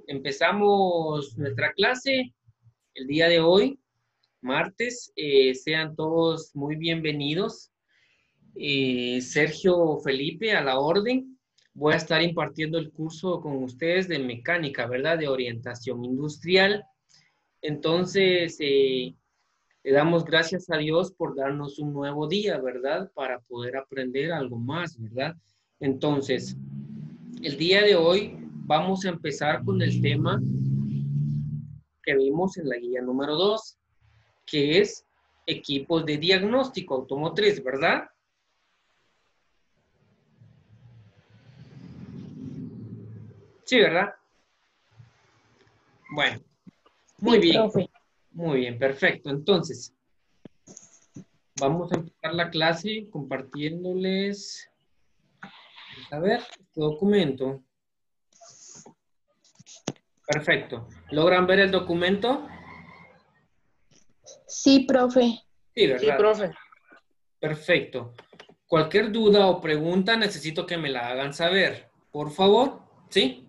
Empezamos nuestra clase el día de hoy, martes. Sean todos muy bienvenidos. Sergio Felipe, a la orden. Voy a estar impartiendo el curso con ustedes de mecánica, ¿verdad? De orientación industrial. Entonces, le damos gracias a Dios por darnos un nuevo día, ¿verdad? Para poder aprender algo más, ¿verdad? Entonces, el día de hoy vamos a empezar con el tema que vimos en la guía número 2, que es equipos de diagnóstico automotriz, ¿verdad? Sí, ¿verdad? Bueno, muy Sí, bien, profe. muy bien, perfecto. Entonces, vamos a empezar la clase compartiéndoles, a ver, este documento. Perfecto. ¿Logran ver el documento? Sí, profe. Sí, Sí, ¿verdad? profe. Perfecto. Cualquier duda o pregunta necesito que me la hagan saber, por favor. ¿Sí?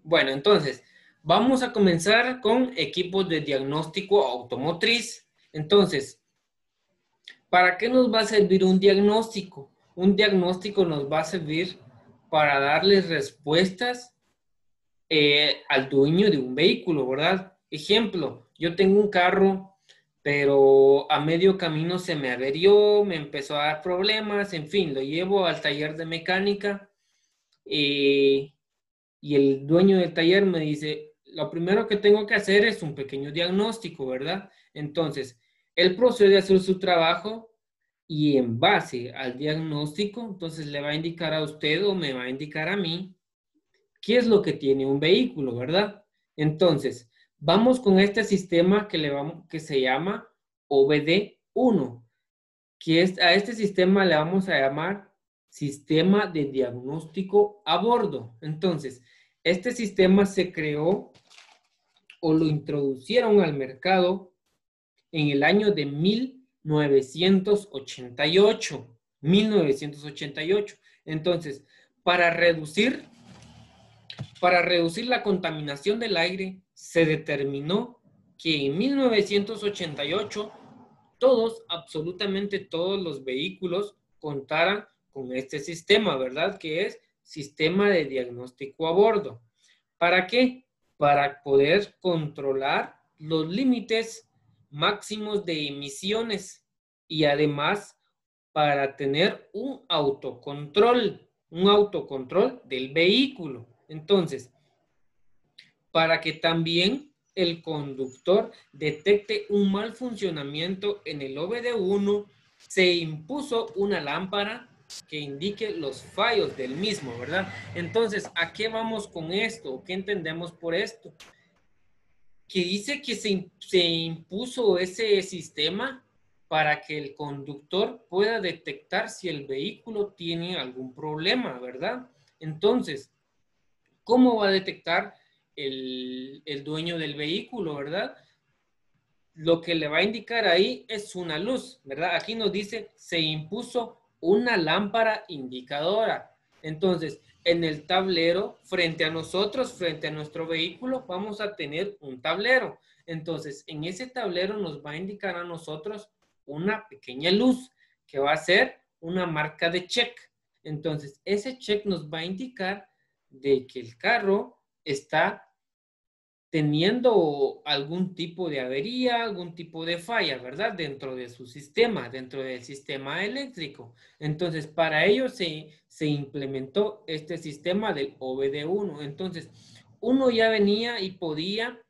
Bueno, entonces, vamos a comenzar con equipos de diagnóstico automotriz. Entonces, ¿para qué nos va a servir un diagnóstico? Un diagnóstico nos va a servir para darles respuestas al dueño de un vehículo, ¿verdad? Ejemplo, yo tengo un carro, pero a medio camino se me averió, me empezó a dar problemas, en fin, lo llevo al taller de mecánica. eh, y el dueño del taller me dice, lo primero que tengo que hacer es un pequeño diagnóstico, ¿verdad? Entonces, él procede a hacer su trabajo y en base al diagnóstico, entonces le va a indicar a usted o me va a indicar a mí qué es lo que tiene un vehículo, ¿verdad? Entonces, vamos con este sistema que se llama OBD1, a este sistema le vamos a llamar sistema de diagnóstico a bordo. Entonces, este sistema se creó o lo introducieron al mercado en el año de 1988. 1988. Entonces, para reducir, para reducir la contaminación del aire, se determinó que en 1988 todos, absolutamente todos los vehículos contaran con este sistema, ¿verdad? Que es sistema de diagnóstico a bordo. ¿Para qué? Para poder controlar los límites máximos de emisiones y además para tener un autocontrol del vehículo. Entonces, para que también el conductor detecte un mal funcionamiento en el OBD1, se impuso una lámpara que indique los fallos del mismo, ¿verdad? Entonces, ¿a qué vamos con esto? ¿Qué entendemos por esto? Que dice que se impuso ese sistema para que el conductor pueda detectar si el vehículo tiene algún problema, ¿verdad? Entonces, ¿cómo va a detectar el dueño del vehículo, verdad? Lo que le va a indicar ahí es una luz, ¿verdad? Aquí nos dice, se impuso una lámpara indicadora. Entonces, en el tablero, frente a nosotros, frente a nuestro vehículo, vamos a tener un tablero. Entonces, en ese tablero nos va a indicar a nosotros una pequeña luz que va a ser una marca de check. Entonces, ese check nos va a indicar de que el carro está teniendo algún tipo de avería, algún tipo de falla, ¿verdad? Dentro de su sistema, dentro del sistema eléctrico. Entonces, para ello se implementó este sistema del OBD1. Entonces, uno ya venía y podía,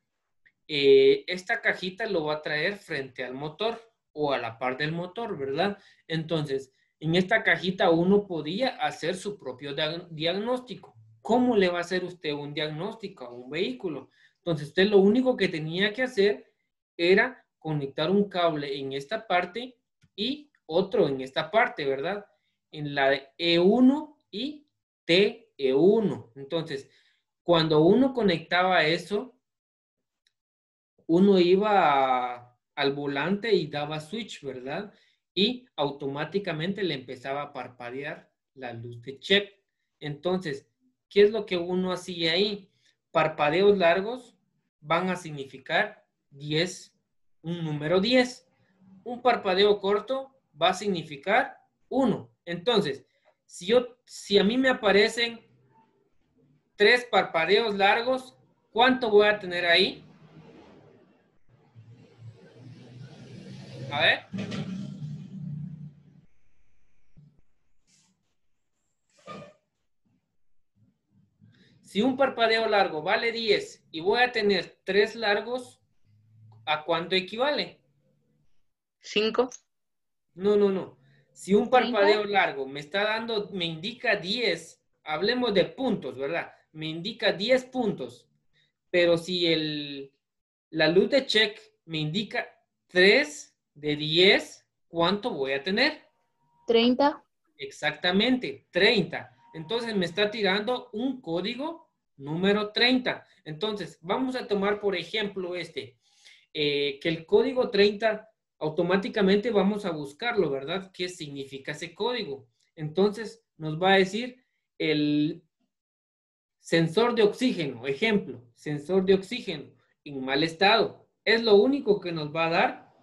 esta cajita lo va a traer frente al motor o a la par del motor, ¿verdad? Entonces, en esta cajita uno podía hacer su propio diagnóstico. ¿Cómo le va a hacer usted un diagnóstico a un vehículo? Entonces, usted lo único que tenía que hacer era conectar un cable en esta parte y otro en esta parte, ¿verdad? En la de E1 y TE1. Entonces, cuando uno conectaba eso, uno iba al volante y daba switch, ¿verdad? Y automáticamente le empezaba a parpadear la luz de check. Entonces, ¿qué es lo que uno hacía ahí? parpadeos largos van a significar 10, un número 10. Un parpadeo corto va a significar 1. Entonces, si a mí me aparecen 3 parpadeos largos, ¿cuánto voy a tener ahí? A ver. Si un parpadeo largo vale 10 y voy a tener 3 largos, ¿a cuánto equivale? 5. No. Si un parpadeo largo me está dando, me indica 10, hablemos de puntos, ¿verdad? Me indica 10 puntos. Pero si la luz de check me indica 3 de 10, ¿cuánto voy a tener? 30. Exactamente, 30. Entonces me está tirando un código número 30. Entonces, vamos a tomar por ejemplo que el código 30 automáticamente vamos a buscarlo, ¿verdad? ¿Qué significa ese código? Entonces, nos va a decir el sensor de oxígeno, ejemplo, sensor de oxígeno en mal estado. Es lo único que nos va a dar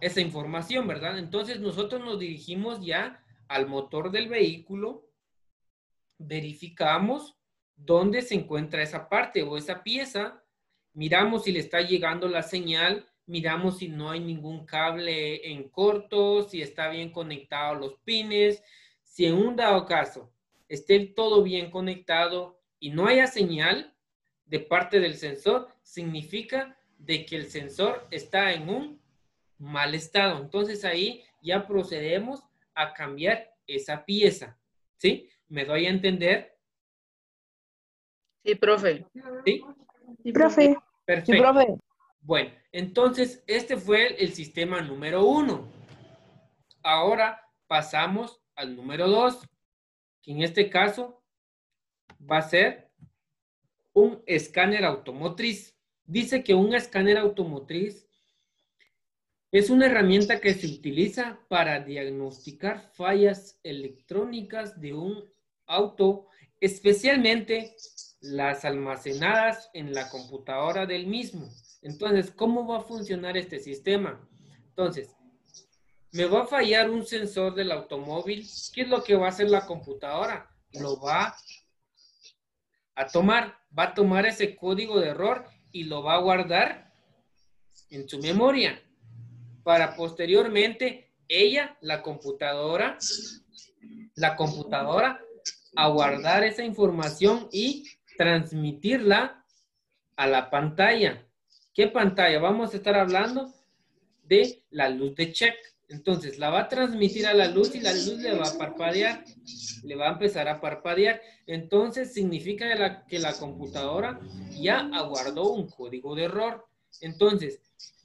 esa información, ¿verdad? Entonces, nosotros nos dirigimos ya al motor del vehículo, verificamos dónde se encuentra esa parte o esa pieza, miramos si le está llegando la señal, miramos si no hay ningún cable en corto, si está bien conectado los pines, si en un dado caso esté todo bien conectado y no haya señal de parte del sensor, significa de que el sensor está en un mal estado. Entonces ahí ya procedemos a cambiar esa pieza, ¿sí? ¿Me doy a entender? Sí, profe. ¿Sí? Sí, profe. Perfecto. Sí, profe. Bueno, entonces este fue el sistema número 1. Ahora pasamos al número 2, que en este caso va a ser un escáner automotriz. Dice que un escáner automotriz es una herramienta que se utiliza para diagnosticar fallas electrónicas de un auto, especialmente las almacenadas en la computadora del mismo. Entonces, ¿cómo va a funcionar este sistema? Entonces, me va a fallar un sensor del automóvil. ¿Qué es lo que va a hacer la computadora? Lo va a tomar ese código de error y lo va a guardar en su memoria para posteriormente ella, la computadora, a guardar esa información y transmitirla a la pantalla. ¿Qué pantalla? Vamos a estar hablando de la luz de check. Entonces, la va a transmitir a la luz y la luz le va a parpadear. Le va a empezar a parpadear. Entonces, significa que la computadora ya aguardó un código de error. Entonces,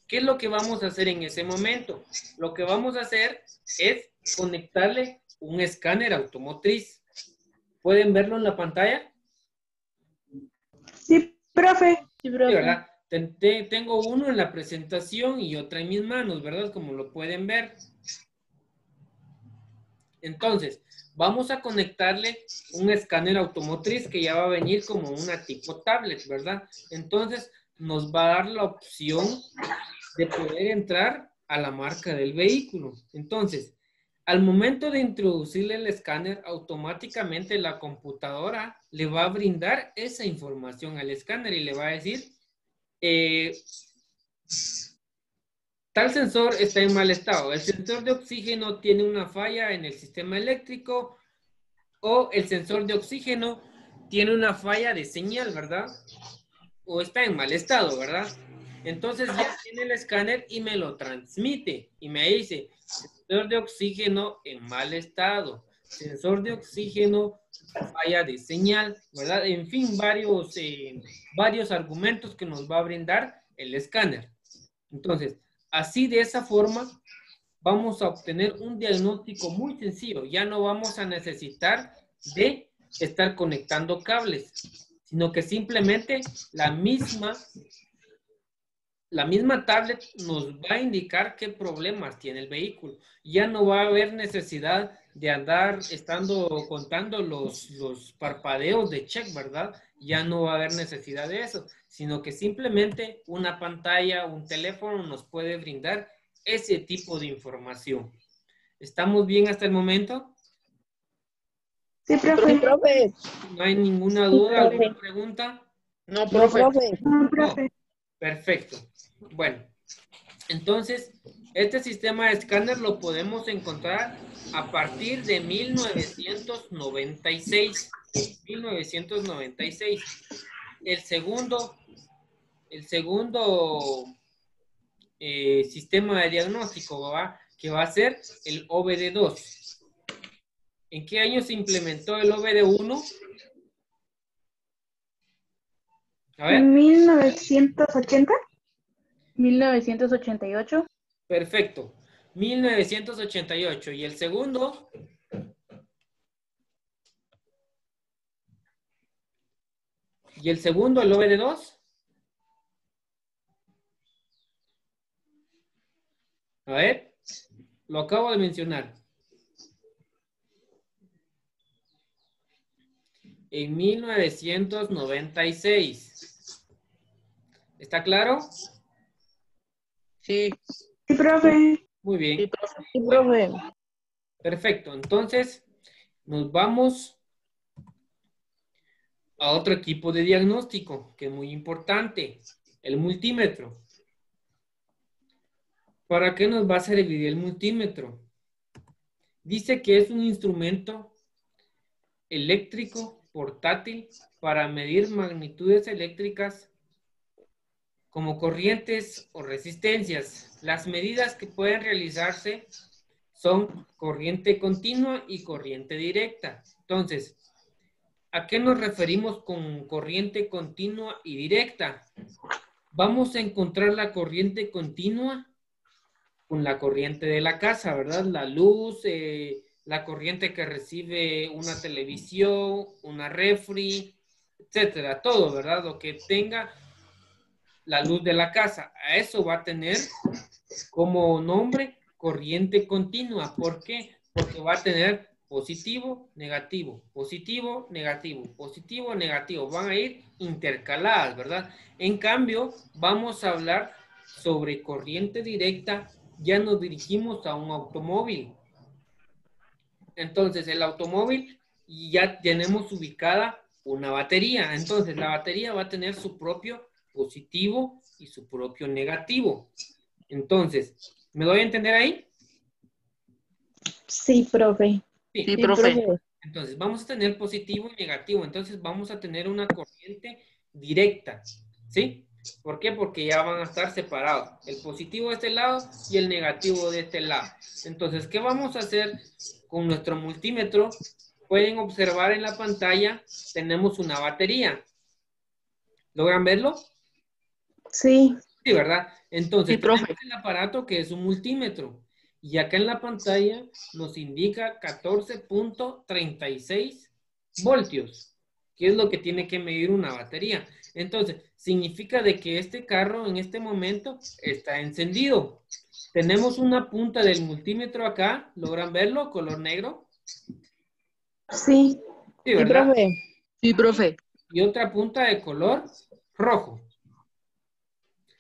¿qué es lo que vamos a hacer en ese momento? Lo que vamos a hacer es conectarle un escáner automotriz. ¿Pueden verlo en la pantalla? Sí, profe. Sí, Sí, ¿verdad? Tengo uno en la presentación y otra en mis manos, ¿verdad? Como lo pueden ver. Entonces, vamos a conectarle un escáner automotriz que ya va a venir como una tipo tablet, ¿verdad? Entonces, nos va a dar la opción de poder entrar a la marca del vehículo. Entonces, al momento de introducirle el escáner, automáticamente la computadora le va a brindar esa información al escáner y le va a decir, tal sensor está en mal estado. El sensor de oxígeno tiene una falla en el sistema eléctrico o el sensor de oxígeno tiene una falla de señal, ¿verdad? O está en mal estado, ¿verdad? Entonces ya tiene el escáner y me lo transmite y me dice, sensor de oxígeno en mal estado, sensor de oxígeno, falla de señal, ¿verdad? En fin, varios argumentos que nos va a brindar el escáner. Entonces, así de esa forma vamos a obtener un diagnóstico muy sencillo. Ya no vamos a necesitar de estar conectando cables, sino que simplemente la misma la misma tablet nos va a indicar qué problemas tiene el vehículo. Ya no va a haber necesidad de andar contando los parpadeos de check, ¿verdad? Ya no va a haber necesidad de eso, sino que simplemente una pantalla, un teléfono nos puede brindar ese tipo de información. ¿Estamos bien hasta el momento? Sí, profe. Profe, ¿No hay ninguna duda, alguna pregunta? No, no, profe. profe. No, profe. Perfecto. Bueno, entonces, este sistema de escáner lo podemos encontrar a partir de 1996. 1996. El segundo sistema de diagnóstico que va a ser el OBD2. ¿En qué año se implementó el OBD1? A ver. 1980. 1988. Perfecto. 1988. ¿Y el segundo? ¿Y el segundo, el OBD2? A ver, lo acabo de mencionar. En 1996. ¿Está claro? Sí, Sí, profe. Muy bien. sí, profe. Sí, profe. Perfecto. Entonces, nos vamos a otro equipo de diagnóstico, que es muy importante, el multímetro. ¿Para qué nos va a servir el multímetro? Dice que es un instrumento eléctrico portátil para medir magnitudes eléctricas como corrientes o resistencias. Las medidas que pueden realizarse son corriente continua y corriente directa. Entonces, ¿a qué nos referimos con corriente continua y directa? Vamos a encontrar la corriente continua con la corriente de la casa, ¿verdad? La luz, la corriente que recibe una televisión, una refri, etcétera, todo, ¿verdad? Lo que tenga la luz de la casa. A eso va a tener como nombre corriente continua. ¿Por qué? Porque va a tener positivo, negativo, positivo, negativo, positivo, negativo. Van a ir intercaladas, ¿verdad? En cambio, vamos a hablar sobre corriente directa. Ya nos dirigimos a un automóvil. Entonces, el automóvil ya tenemos ubicada una batería. Entonces, la batería va a tener su propio positivo y su propio negativo. Entonces, ¿me doy a entender ahí? Sí, profe. Sí. Sí, profe. Entonces, vamos a tener positivo y negativo. Entonces, vamos a tener una corriente directa. ¿Sí? ¿Por qué? Porque ya van a estar separados. El positivo de este lado y el negativo de este lado. Entonces, ¿qué vamos a hacer con nuestro multímetro? Pueden observar en la pantalla, tenemos una batería. ¿Logran verlo? Sí. Sí, ¿verdad? Entonces, Sí, profe. tenemos el aparato que es un multímetro. Y acá en la pantalla nos indica 14.36 voltios, que es lo que tiene que medir una batería. Entonces, significa de que este carro en este momento está encendido. Tenemos una punta del multímetro acá, ¿logran verlo? Color negro. Sí. Sí, Sí, ¿verdad? profe. Sí, profe. Y otra punta de color rojo.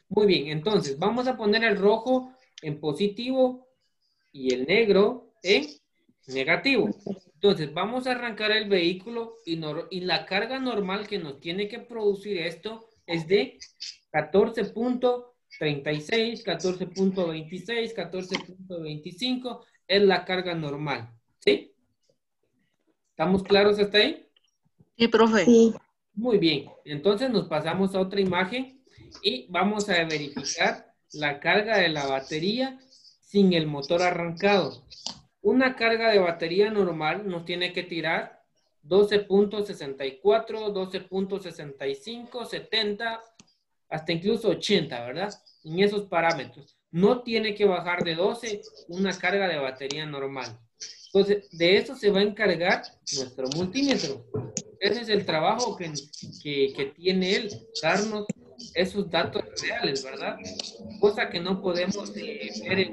Muy bien, entonces vamos a poner el rojo en positivo y el negro en negativo. Entonces vamos a arrancar el vehículo y la carga normal que nos tiene que producir esto es de 14.36, 14.26, 14.25 es la carga normal. ¿Sí? ¿Estamos claros hasta ahí? Sí, profe. Sí. Muy bien, entonces nos pasamos a otra imagen y vamos a verificar la carga de la batería sin el motor arrancado. Una carga de batería normal nos tiene que tirar 12.64, 12.65, 70, hasta incluso 80, ¿verdad? En esos parámetros. No tiene que bajar de 12 una carga de batería normal. Entonces, de eso se va a encargar nuestro multímetro. Ese es el trabajo que tiene él, darnos esos datos reales, ¿verdad? Cosa que no podemos ver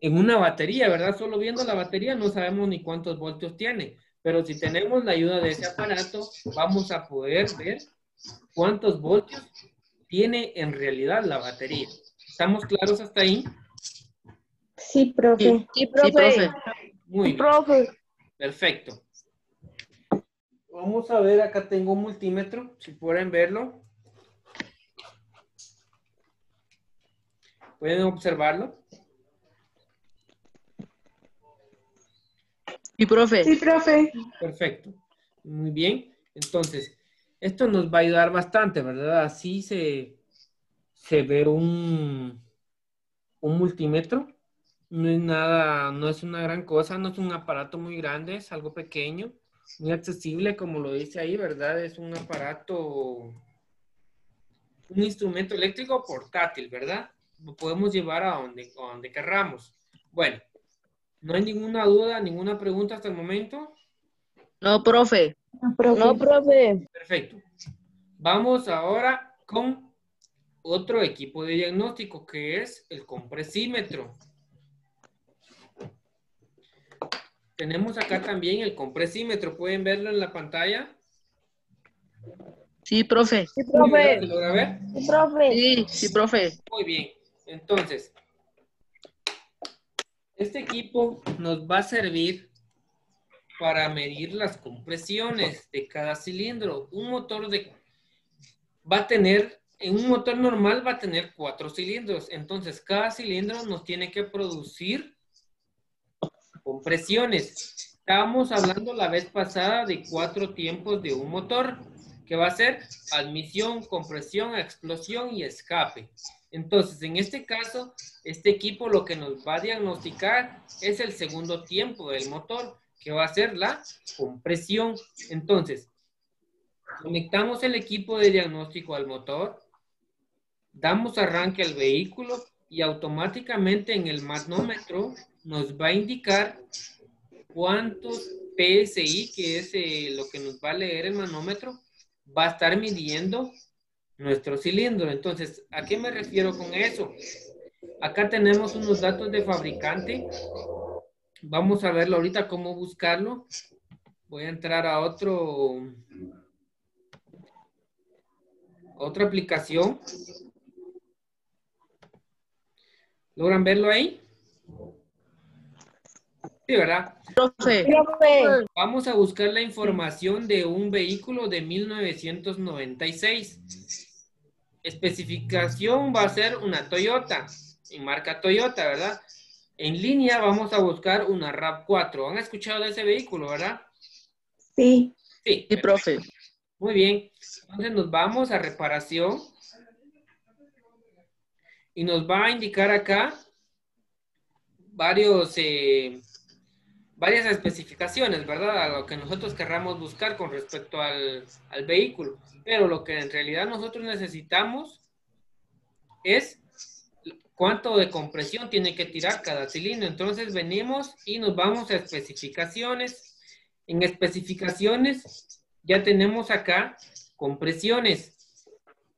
en una batería, ¿verdad? Solo viendo la batería no sabemos ni cuántos voltios tiene, pero si tenemos la ayuda de ese aparato, vamos a poder ver cuántos voltios tiene en realidad la batería. ¿Estamos claros hasta ahí? Sí, profe. Sí, profe. Muy bien. Profe. Perfecto. Vamos a ver, acá tengo un multímetro, si pueden verlo. ¿Pueden observarlo? Sí, profe. Sí, profe. Perfecto. Muy bien. Entonces, esto nos va a ayudar bastante, ¿verdad? Así se ve un multímetro. No es nada, no es una gran cosa, no es un aparato muy grande, es algo pequeño, muy accesible, como lo dice ahí, ¿verdad? Es un aparato, un instrumento eléctrico portátil, ¿verdad? Lo podemos llevar a donde querramos. Bueno, no hay ninguna duda, ninguna pregunta hasta el momento. No, profe. No, profe. No, profe. Perfecto. Vamos ahora con otro equipo de diagnóstico que es el compresímetro. Tenemos acá también el compresímetro. ¿Pueden verlo en la pantalla? Sí, profe. Sí, ¿Sí, profe. ¿se logra ver? Sí, profe. Sí, profe. Muy bien. Entonces, este equipo nos va a servir para medir las compresiones de cada cilindro. En un motor normal va a tener 4 cilindros. Entonces, cada cilindro nos tiene que producir compresiones. Estábamos hablando la vez pasada de 4 tiempos de un motor, que va a ser admisión, compresión, explosión y escape. Entonces, en este caso, este equipo lo que nos va a diagnosticar es el segundo tiempo del motor, que va a ser la compresión. Entonces, conectamos el equipo de diagnóstico al motor, damos arranque al vehículo y automáticamente en el manómetro nos va a indicar cuántos PSI, que es lo que nos va a leer el manómetro, va a estar midiendo nuestro cilindro. Entonces, ¿a qué me refiero con eso? Acá tenemos unos datos de fabricante. Vamos a verlo ahorita cómo buscarlo. Voy a entrar a otra aplicación. ¿Logran verlo ahí? Sí, ¿verdad? Profe. Profe. Vamos a buscar la información de un vehículo de 1996. Especificación va a ser una Toyota, en marca Toyota, ¿verdad? En línea vamos a buscar una RAV4. ¿Han escuchado de ese vehículo, verdad? Sí. Sí. Sí, profe. Muy bien. Entonces nos vamos a reparación y nos va a indicar acá varias especificaciones, ¿verdad? A lo que nosotros querramos buscar con respecto al vehículo. Pero lo que en realidad nosotros necesitamos es cuánto de compresión tiene que tirar cada cilindro. Entonces venimos y nos vamos a especificaciones. En especificaciones ya tenemos acá compresiones.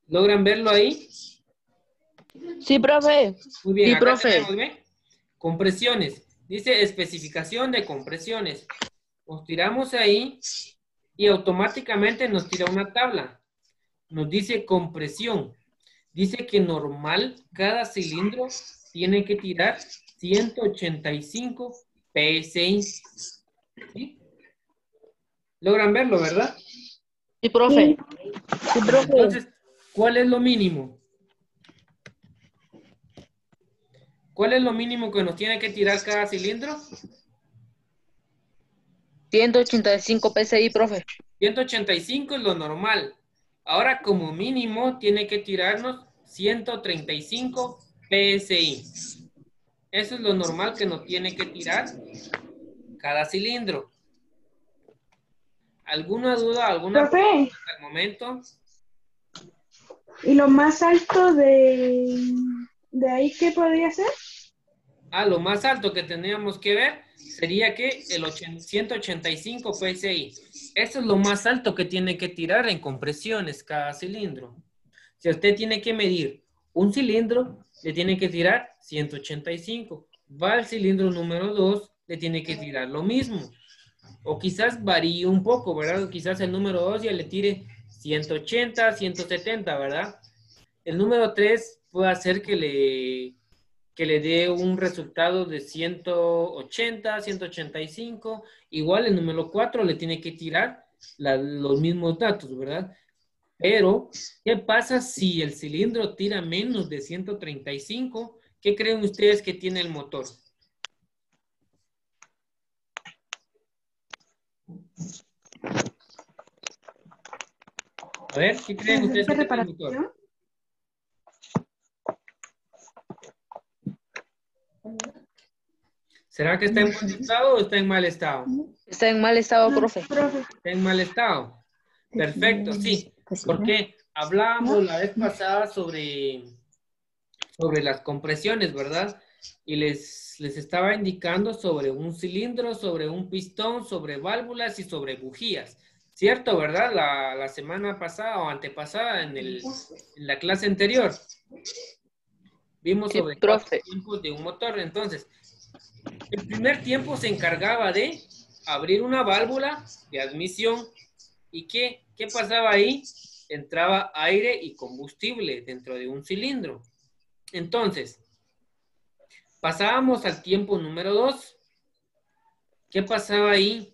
¿Logran verlo ahí? Sí, profe. Muy bien, Sí, acá profe. tenemos, ¿ven? Compresiones. Dice especificación de compresiones. Nos tiramos ahí y automáticamente nos tira una tabla. Nos dice compresión. Dice que normal cada cilindro tiene que tirar 185 PSI. ¿Sí? ¿Logran verlo, verdad? Sí, profe. Sí, profe. Entonces, ¿cuál es lo mínimo? ¿Cuál es lo mínimo que nos tiene que tirar cada cilindro? 185 PSI, profe. 185 es lo normal. Ahora, como mínimo, tiene que tirarnos 135 PSI. Eso es lo normal que nos tiene que tirar cada cilindro. ¿Alguna duda, alguna Profe. pregunta hasta el momento? ¿Y lo más alto de ahí qué podría ser? lo más alto que tendríamos que ver sería que el 185 PSI. Eso es lo más alto que tiene que tirar en compresiones cada cilindro. Si usted tiene que medir un cilindro, le tiene que tirar 185. Va al cilindro número 2, le tiene que tirar lo mismo. O quizás varíe un poco, ¿verdad? Quizás el número 2 ya le tire 180, 170, ¿verdad? El número 3 puede hacer que le dé un resultado de 180, 185. Igual el número 4 le tiene que tirar los mismos datos, ¿verdad? Pero, ¿qué pasa si el cilindro tira menos de 135? ¿Qué creen ustedes que tiene el motor? A ver, ¿qué creen ustedes que tiene el motor? ¿Será que está en buen estado o está en mal estado? Está en mal estado, profe. Está en mal estado. Perfecto, sí. Porque hablábamos la vez pasada sobre las compresiones, ¿verdad? Y les estaba indicando sobre un cilindro, sobre un pistón, sobre válvulas y sobre bujías. ¿Cierto, verdad? La semana pasada o antepasada en la clase anterior. Vimos Sí, sobre 4 profe. tiempos de un motor. Entonces, el primer tiempo se encargaba de abrir una válvula de admisión. ¿Y qué pasaba ahí? Entraba aire y combustible dentro de un cilindro. Entonces, pasábamos al tiempo número 2. ¿Qué pasaba ahí?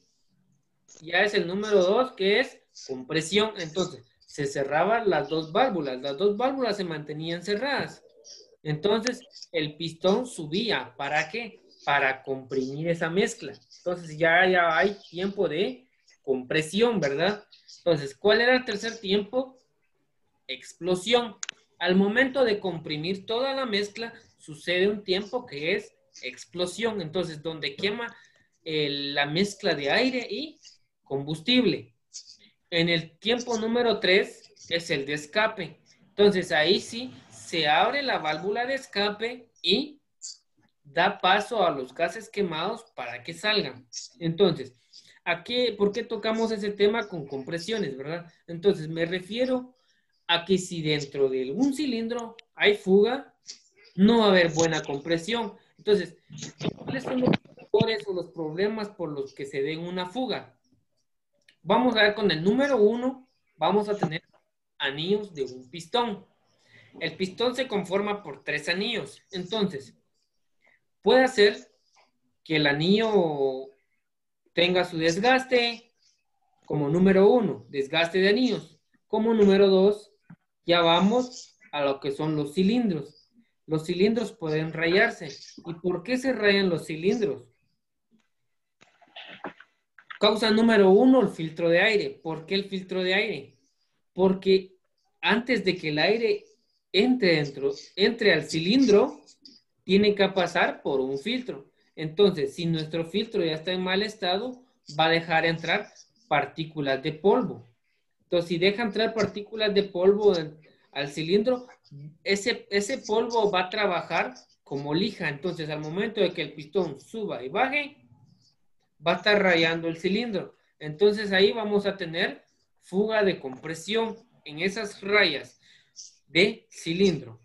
Ya es el número 2, que es compresión. Entonces, se cerraban las dos válvulas. Las dos válvulas se mantenían cerradas. Entonces, el pistón subía. ¿Para qué? Para comprimir esa mezcla. Entonces, ya hay tiempo de compresión, ¿verdad? Entonces, ¿cuál era el tercer tiempo? Explosión. Al momento de comprimir toda la mezcla, sucede un tiempo que es explosión. Entonces, donde quema la mezcla de aire y combustible. En el tiempo número 3 es el de escape. Entonces, ahí sí se abre la válvula de escape y da paso a los gases quemados para que salgan. Entonces, ¿por qué tocamos ese tema con compresiones, verdad? Entonces, me refiero a que si dentro de un cilindro hay fuga, no va a haber buena compresión. Entonces, ¿cuáles son los factores o los problemas por los que se den una fuga? Vamos a ver con el número 1, vamos a tener anillos de un pistón. El pistón se conforma por 3 anillos. Entonces, puede ser que el anillo tenga su desgaste como número 1, desgaste de anillos. Como número 2, ya vamos a lo que son los cilindros. Los cilindros pueden rayarse. ¿Y por qué se rayan los cilindros? Causa número 1, el filtro de aire. ¿Por qué el filtro de aire? Porque antes de que el aire entre al cilindro, tiene que pasar por un filtro. Entonces, si nuestro filtro ya está en mal estado, va a dejar entrar partículas de polvo. Entonces, si deja entrar partículas de polvo al cilindro, ese polvo va a trabajar como lija. Entonces, al momento de que el pistón suba y baje, va a estar rayando el cilindro. Entonces, ahí vamos a tener fuga de compresión en esas rayas de cilindro.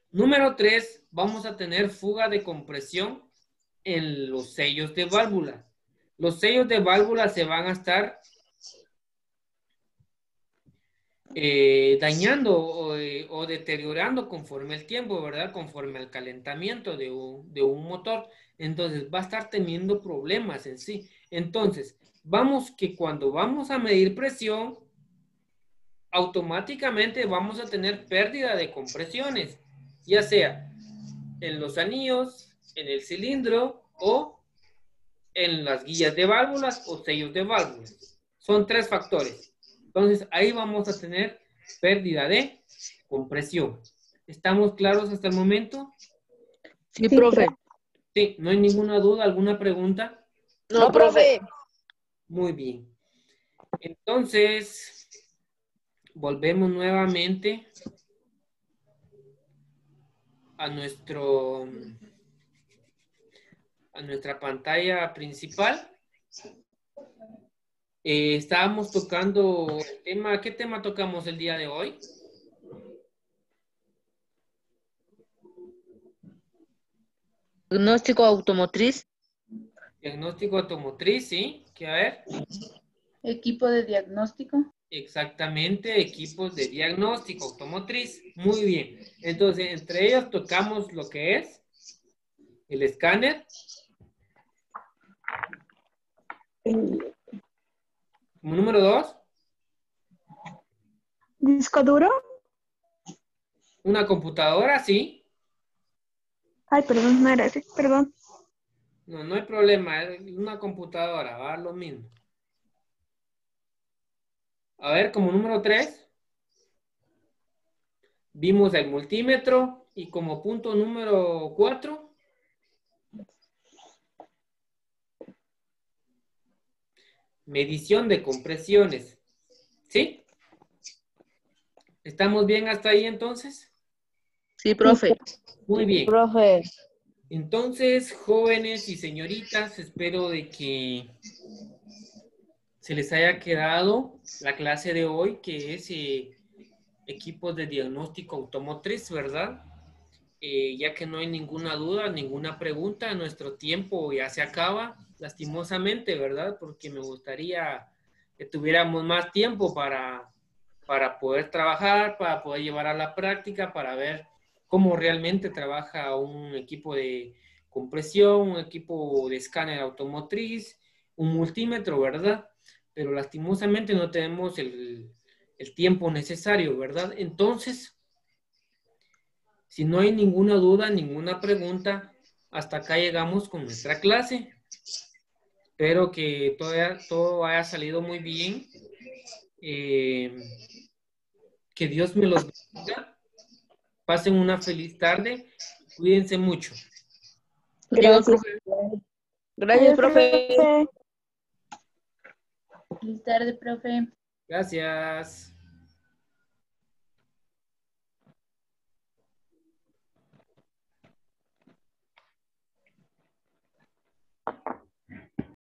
Número 3, vamos a tener fuga de compresión en los sellos de válvula. Los sellos de válvula se van a estar dañando o deteriorando conforme el tiempo, ¿verdad? Conforme al calentamiento de un motor. Entonces, va a estar teniendo problemas en sí. Entonces, vamos que cuando vamos a medir presión, automáticamente vamos a tener pérdida de compresiones, ya sea en los anillos, en el cilindro o en las guías de válvulas o sellos de válvulas. Son 3 factores. Entonces, ahí vamos a tener pérdida de compresión. ¿Estamos claros hasta el momento? Sí, profe. Sí, no hay ninguna duda, alguna pregunta. No, profe. Muy bien. Entonces, volvemos nuevamente a nuestro a nuestra pantalla principal. Estábamos tocando el tema. ¿Qué tema tocamos el día de hoy? Diagnóstico automotriz. Diagnóstico automotriz, ¿sí? ¿Qué a ver? Equipo de diagnóstico. Exactamente, equipos de diagnóstico automotriz. Muy bien. Entonces, entre ellos tocamos lo que es el escáner. Como número 2. ¿Disco duro? Una computadora, sí. Ay, perdón, no era ese, perdón. No, no hay problema. Es una computadora, va lo mismo. A ver, como número 3. Vimos el multímetro. Y como punto número 4. Medición de compresiones. ¿Sí? ¿Estamos bien hasta ahí entonces? Sí, profe. Muy bien. Profe. Entonces, jóvenes y señoritas, espero de que se les haya quedado la clase de hoy, que es equipos de diagnóstico automotriz, ¿verdad? Ya que no hay ninguna duda, ninguna pregunta, nuestro tiempo ya se acaba, lastimosamente, ¿verdad? Porque me gustaría que tuviéramos más tiempo para poder trabajar, para poder llevar a la práctica, para ver cómo realmente trabaja un equipo de compresión, un equipo de escáner automotriz, un multímetro, ¿verdad? Pero lastimosamente no tenemos el tiempo necesario, ¿verdad? Entonces, si no hay ninguna duda, ninguna pregunta, hasta acá llegamos con nuestra clase. Espero que todo haya salido muy bien. Que Dios me los bendiga. Pasen una feliz tarde. Cuídense mucho. Gracias. Gracias, Adiós, profe. profe. Feliz tarde, profe. Gracias.